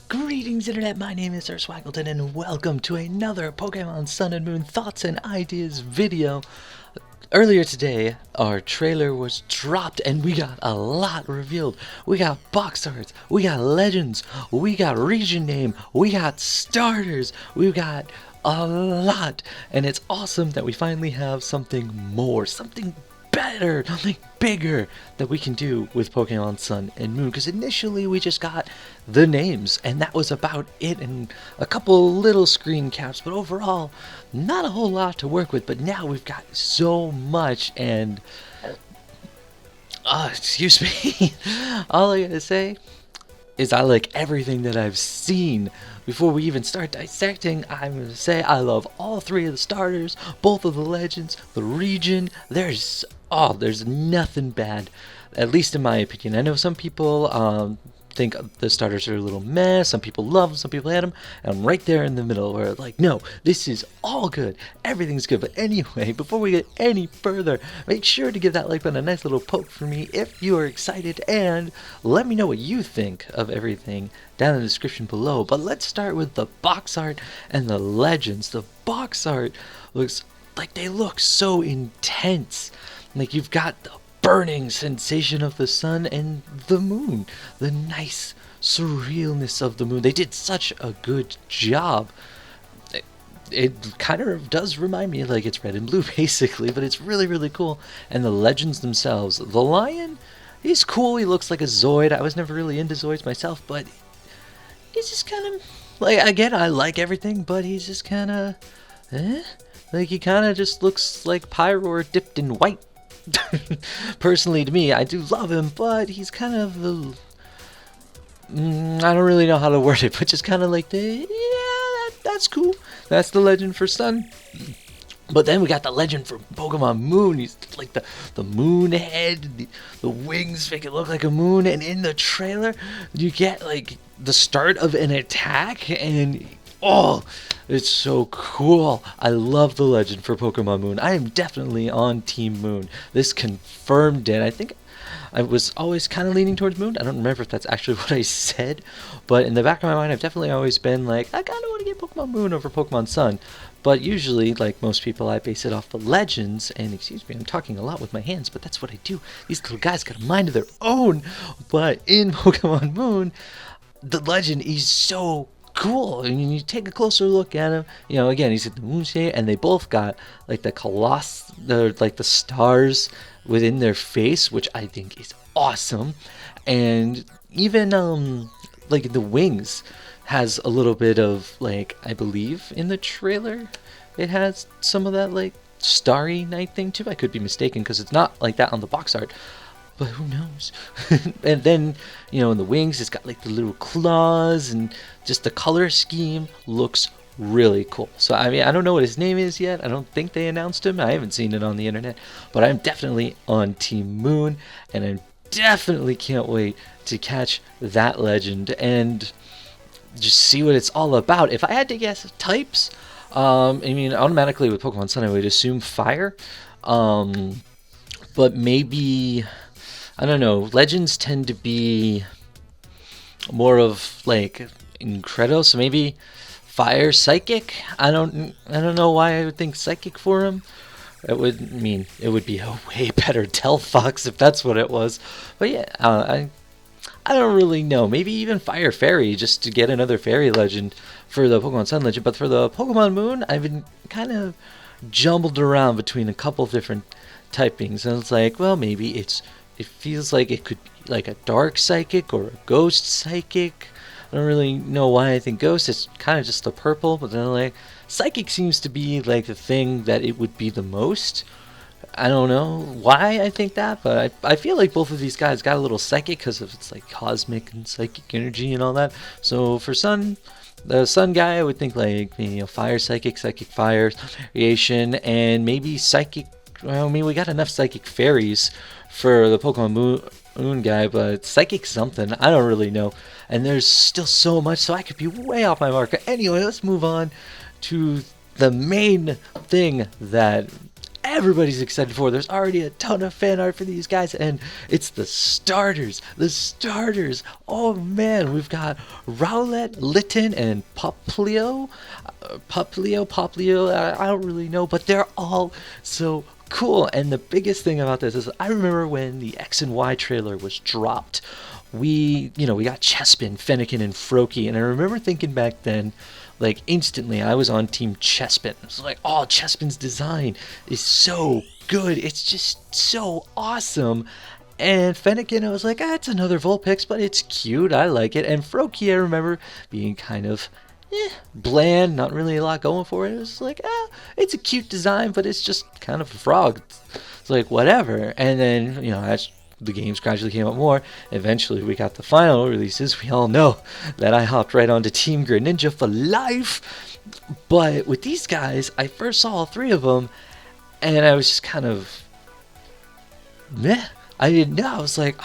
Greetings Internet, my name is Sir Swagelton and welcome to another Pokemon Sun and Moon Thoughts and Ideas video. Earlier today, our trailer was dropped and we got a lot revealed. We got box arts, we got legends, we got region name, we got starters, we got a lot. And it's awesome that we finally have something more, something better, something bigger that we can do with Pokemon Sun and Moon, because initially we just got the names and that was about it, and a couple little screen caps, but overall not a whole lot to work with. But now we've got so much, and excuse me, all I gotta say is I like everything that I've seen. Before we even start dissecting, I'm going to say I love all three of the starters, both of the legends, the region. There's nothing bad, at least in my opinion. I know some people think the starters are a little meh, some people love them, some people hate them, and I'm right there in the middle where like, no, this is all good, everything's good. But anyway, before we get any further, make sure to give that like button a nice little poke for me if you are excited, and let me know what you think of everything down in the description below. But let's start with the box art and the legends. The box art looks like they look so intense. Like you've got the burning sensation of the sun and the moon, the nice surrealness of the moon. They did such a good job. It kind of does remind me like it's red and blue basically, but it's really, really cool. And the legends themselves, the lion, he's cool. He looks like a Zoid. I was never really into Zoids myself, but he's just kind of like, again, I like everything, but he's just kind of like he kind of just looks like Pyroar dipped in white. Personally, to me, I do love him, but he's kind of the I don't really know how to word it, but just kind of like that's cool. That's the legend for Sun. But then we got the legend for Pokemon Moon. He's like the moon head, the wings make it look like a moon, and in the trailer you get like the start of an attack, and oh, it's so cool. I love the legend for Pokemon Moon. I am definitely on Team Moon. This confirmed it. I think I was always kind of leaning towards Moon. I don't remember if that's actually what I said, but in the back of my mind, I've definitely always been like, I kind of want to get Pokemon Moon over Pokemon Sun. But usually, like most people, I base it off the legends. And excuse me, I'm talking a lot with my hands, but that's what I do. These little guys got a mind of their own. But in Pokemon Moon, the legend is so cool. I mean, you take a closer look at him, you know, again, he's in the moon shape, and they both got like the like the stars within their face, which I think is awesome. And even like the wings has a little bit of like, I believe in the trailer it has some of that like starry night thing too. I could be mistaken because it's not like that on the box art, but who knows? And then, you know, in the wings, it's got like the little claws, and just the color scheme looks really cool. So, I mean, I don't know what his name is yet. I don't think they announced him. I haven't seen it on the internet, but I'm definitely on Team Moon, and I definitely can't wait to catch that legend and just see what it's all about. If I had to guess types, I mean, automatically with Pokemon Sun, I would assume fire. But maybe, I don't know, legends tend to be more of like Incredo, so maybe fire psychic. I don't know why I would think psychic for him. It would be a way better Delphox if that's what it was. But yeah, I don't really know. Maybe even fire fairy, just to get another fairy legend for the Pokemon Sun legend. But for the Pokemon Moon, I've been kind of jumbled around between a couple different typings, and it's like, well, maybe it feels like it could be like a dark psychic or a ghost psychic. I don't really know why I think ghost. It's kind of just the purple, but then like psychic seems to be like the thing that it would be the most. I don't know why I think that, but I feel like both of these guys got a little psychic because of it's like cosmic and psychic energy and all that. So for Sun, the Sun guy, I would think like, you know, fire psychic, psychic fire variation, and maybe psychic. Well, I mean, we got enough psychic fairies for the Pokemon Moon guy, but psychic something, I don't really know. And there's still so much, so I could be way off my marker. Anyway, let's move on to the main thing that everybody's excited for. There's already a ton of fan art for these guys, and it's the starters. The starters. Oh man, we've got Rowlet, Litten, and Poplio. I don't really know, but they're all so cool. And the biggest thing about this is I remember when the X and Y trailer was dropped, we got Chespin, Fennekin, and Froakie, and I remember thinking back then, like instantly, I was on Team Chespin. I was like, oh, Chespin's design is so good. It's just so awesome. And Fennekin, I was like, it's another Vulpix, but it's cute. I like it. And Froakie, I remember being kind of bland, not really a lot going for it. It was like, it's a cute design, but it's just kind of a frog. It's like, whatever. And then, as the games gradually came up more, eventually we got the final releases. We all know that I hopped right onto Team Greninja for life. But with these guys, I first saw all three of them, and I was just kind of meh. I didn't know. I was like,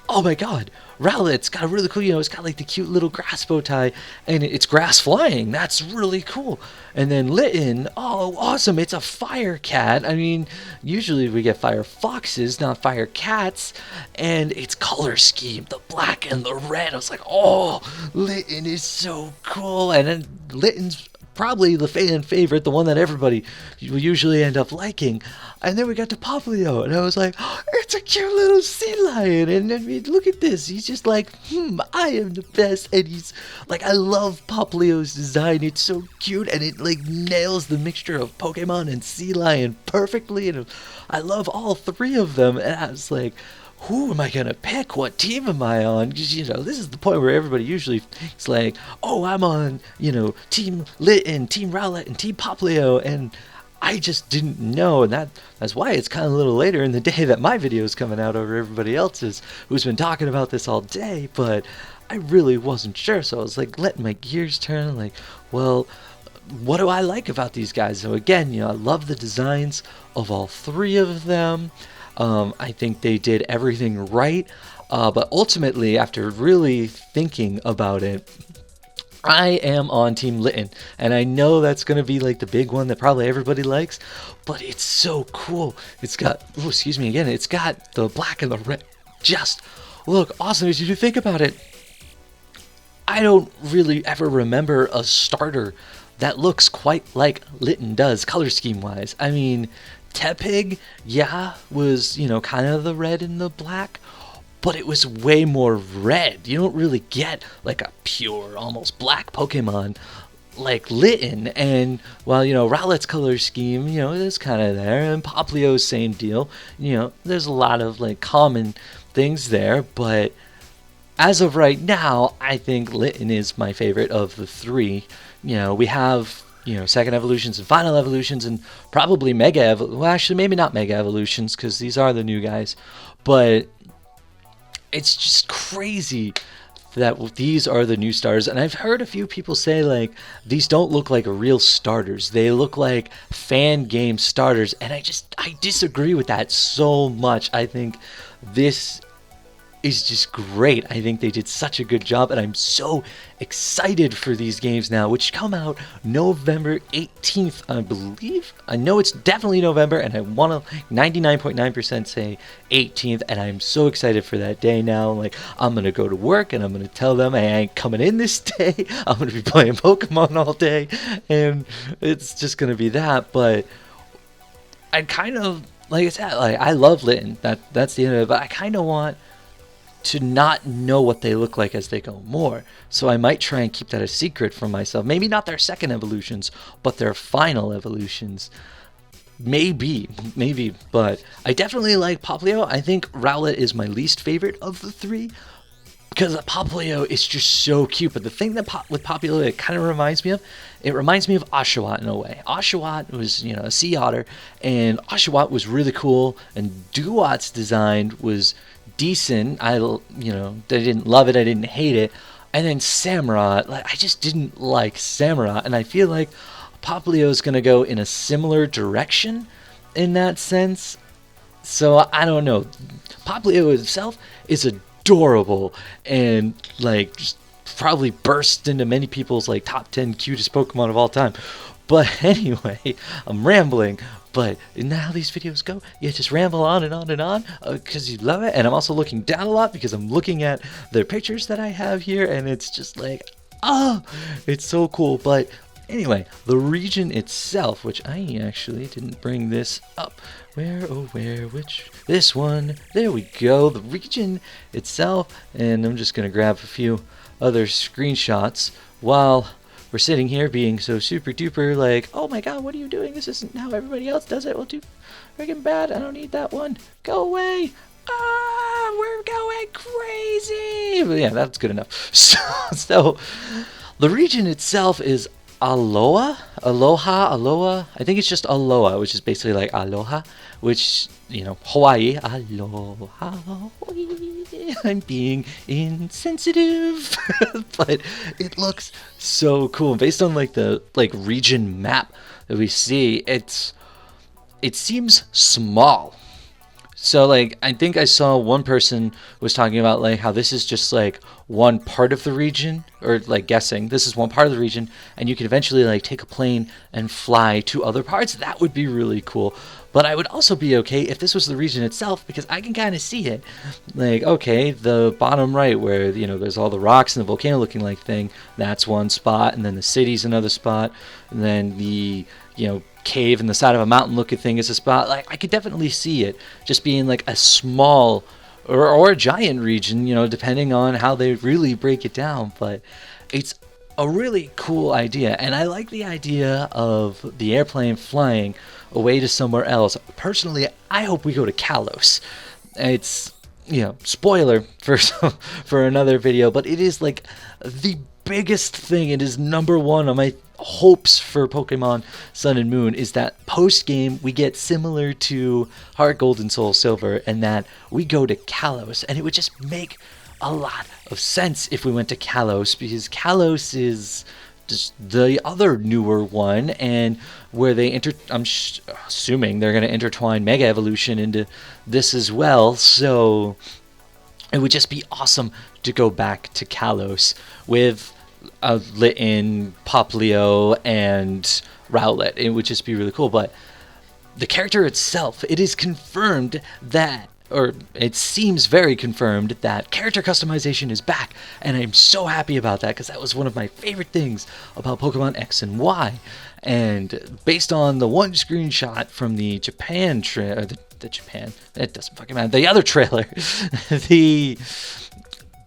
oh my god, Rowlet's got a really cool, it's got like the cute little grass bow tie, and it's grass flying. That's really cool. And then Litten, oh, awesome, it's a fire cat. I mean, usually we get fire foxes, not fire cats. And its color scheme, the black and the red. I was like, oh, Litten is so cool. And then Litten's probably the fan favorite, the one that everybody will usually end up liking. And then we got to Poplio, and I was like, oh, it's a cute little sea lion. And I mean, look at this. He's just like, I am the best. And he's like, I love Poplio's design. It's so cute, and it like nails the mixture of Pokemon and sea lion perfectly. And I love all three of them. And I was like, who am I going to pick? What team am I on? Because, this is the point where everybody usually thinks like, oh, I'm on, Team Litten, Team Rowlet, and Team Poplio. And I just didn't know. And that's why it's kind of a little later in the day that my video is coming out over everybody else's who's been talking about this all day. But I really wasn't sure. So I was like letting my gears turn. Like, well, what do I like about these guys? So again, I love the designs of all three of them. I think they did everything right, but ultimately, after really thinking about it, I am on Team Litten, and I know that's going to be like the big one that probably everybody likes, but it's so cool. It's got, it's got the black and the red. Just look awesome as you think about it. I don't really ever remember a starter that looks quite like Litten does, color scheme-wise. I mean, Tepig, was, kind of the red and the black, but it was way more red. You don't really get like a pure, almost black Pokemon like Litten. And while, Rowlet's color scheme, is kind of there, and Poplio's same deal, there's a lot of like common things there, but as of right now, I think Litten is my favorite of the three. We have second evolutions and final evolutions, and probably well, actually, maybe not mega evolutions, because these are the new guys. But it's just crazy that these are the new starters. And I've heard a few people say, like, these don't look like real starters. They look like fan game starters. And I disagree with that so much. I think this is just great. I think they did such a good job, and I'm so excited for these games now, which come out November 18th, I believe. I know it's definitely November, and I want to 99.9% say 18th, and I'm so excited for that day now. Like, I'm going to go to work, and I'm going to tell them I ain't coming in this day. I'm going to be playing Pokemon all day, and it's just going to be that. But I kind of, like I said, like, I love Litten. That's the end of it, but I kind of want to not know what they look like as they go more. So I might try and keep that a secret from myself. Maybe not their second evolutions, but their final evolutions. Maybe, but I definitely like Poplio. I think Rowlet is my least favorite of the three, because Poplio is just so cute. But the thing that with Poplio it kind of reminds me of Oshawott in a way. Oshawott was, a sea otter, and Oshawott was really cool, and Duott's design was decent. I didn't love it, I didn't hate it. And then Samurott, I just didn't like Samurott, and I feel like Poplio is going to go in a similar direction in that sense. So I don't know. Poplio itself is adorable, and just probably burst into many people's top 10 cutest Pokemon of all time. But anyway, I'm rambling. But now how these videos go, you just ramble on and on and on because you love it. And I'm also looking down a lot because I'm looking at the pictures that I have here, and it's just like, oh, it's so cool. But anyway, the region itself, which I actually didn't bring this up. This one. There we go. The region itself. And I'm just going to grab a few other screenshots while we're sitting here being so super duper like, oh my god, what are you doing? This isn't how everybody else does it. Well, too freaking bad. I don't need that one. Go away. Ah, we're going crazy. But yeah, that's good enough. So the region itself is Aloha. I think it's just Aloha, which is basically like Aloha, which, Hawaii. Aloha, Hawaii. I'm being insensitive. But it looks so cool. Based on the region map that we see, it seems small. So I think I saw one person was talking about how this is just one part of the region, or guessing this is one part of the region, and you can eventually take a plane and fly to other parts. That would be really cool. But I would also be okay if this was the region itself, because I can kind of see it. Okay, the bottom right where there's all the rocks and the volcano looking thing, that's one spot, and then the city's another spot, and then the cave in the side of a mountain looking thing is a spot. I could definitely see it just being a small or a giant region, depending on how they really break it down. But it's a really cool idea, and I like the idea of the airplane flying away to somewhere else. Personally, I hope we go to Kalos. It's spoiler for another video, but it is the biggest thing. It is number one on my hopes for Pokemon Sun and Moon, is that post game we get similar to Heart Gold and Soul Silver, and that we go to Kalos. And it would just make a lot of sense if we went to Kalos, because Kalos is just the other newer one, and where they I'm assuming they're going to intertwine Mega Evolution into this as well. So it would just be awesome to go back to Kalos with Litten, Poplio, and Rowlet. It would just be really cool. But the character itself, it is confirmed that, or it seems very confirmed that character customization is back, and I'm so happy about that, because that was one of my favorite things about Pokemon X and Y. And based on the one screenshot from the Japan Japan, it doesn't fucking matter, the other trailer,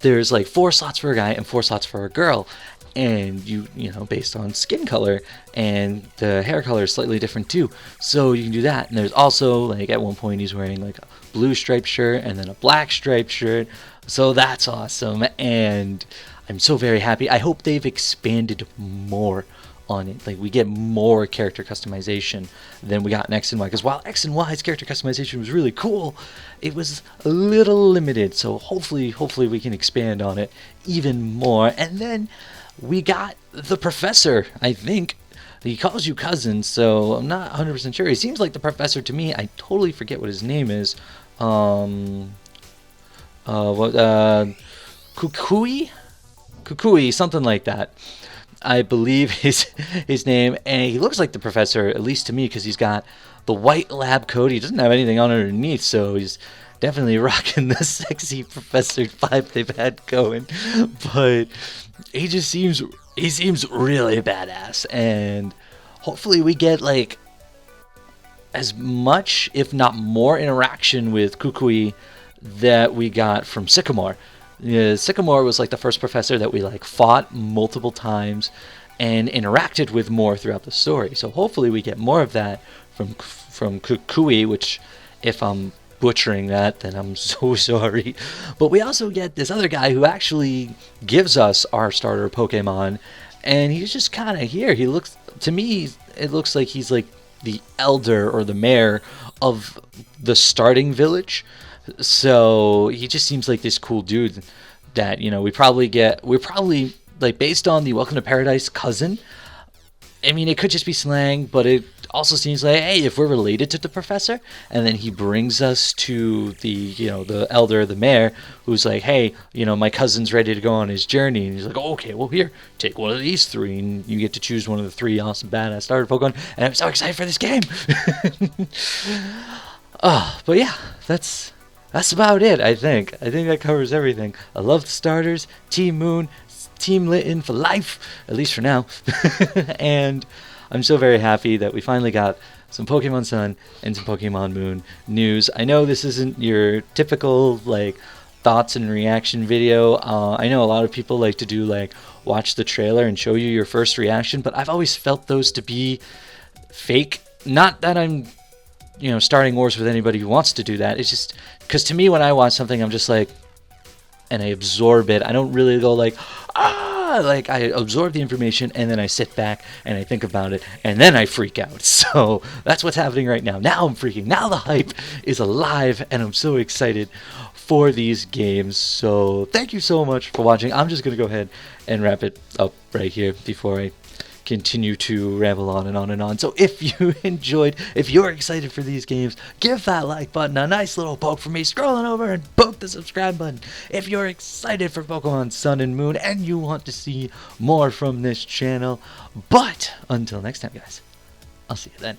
there's 4 slots for a guy and 4 slots for a girl, and you based on skin color, and the hair color is slightly different too, so you can do that. And there's also at one point he's wearing a blue striped shirt and then a black striped shirt, so that's awesome, and I'm so very happy. I hope they've expanded more on it, we get more character customization than we got in X and Y, because while X and Y's character customization was really cool, it was a little limited. So hopefully we can expand on it even more. And then we got the professor. I think he calls you cousin, so I'm not 100% sure. He seems like the professor to me. I totally forget what his name is. Kukui, something like that, I believe his name. And he looks like the professor, at least to me, because he's got the white lab coat. He doesn't have anything on underneath, so he's definitely rocking the sexy Professor vibe they've had going. But he seems really badass, and hopefully we get as much, if not more, interaction with Kukui that we got from Sycamore. Sycamore was the first professor that we fought multiple times and interacted with more throughout the story. So hopefully we get more of that from Kukui, which, if I'm butchering that, then I'm so sorry. But we also get this other guy who actually gives us our starter Pokemon, and he's just kind of here. He looks, to me, it looks like he's the elder or the mayor of the starting village. So he just seems like this cool dude that we're probably based on the Welcome to Paradise cousin, I mean, it could just be slang, but it also seems like, hey, if we're related to the professor, and then he brings us to the elder, the mayor, who's like, hey, my cousin's ready to go on his journey, and he's like, oh, okay, well, here, take one of these three, and you get to choose one of the three awesome badass starter Pokemon, and I'm so excited for this game. But yeah, that's about it. I think that covers everything. I love the starters, Team Moon, Team Litten for life, at least for now. And I'm so very happy that we finally got some Pokemon Sun and some Pokemon Moon news. I know this isn't your typical thoughts and reaction video. I know a lot of people like to do watch the trailer and show you your first reaction, but I've always felt those to be fake. Not that I'm starting wars with anybody who wants to do that. It's just because to me, when I watch something, I'm just and I absorb it. I don't really go I absorb the information and then I sit back and I think about it and then I freak out. So that's what's happening right now. Now I'm freaking. Now the hype is alive and I'm so excited for these games. So thank you so much for watching. I'm just going to go ahead and wrap it up right here before I continue to ramble on and on and on. So if you enjoyed, if you're excited for these games, give that like button a nice little poke for me, scrolling over and poke the subscribe button. If you're excited for Pokemon Sun and Moon and you want to see more from this channel. But until next time, guys, I'll see you then.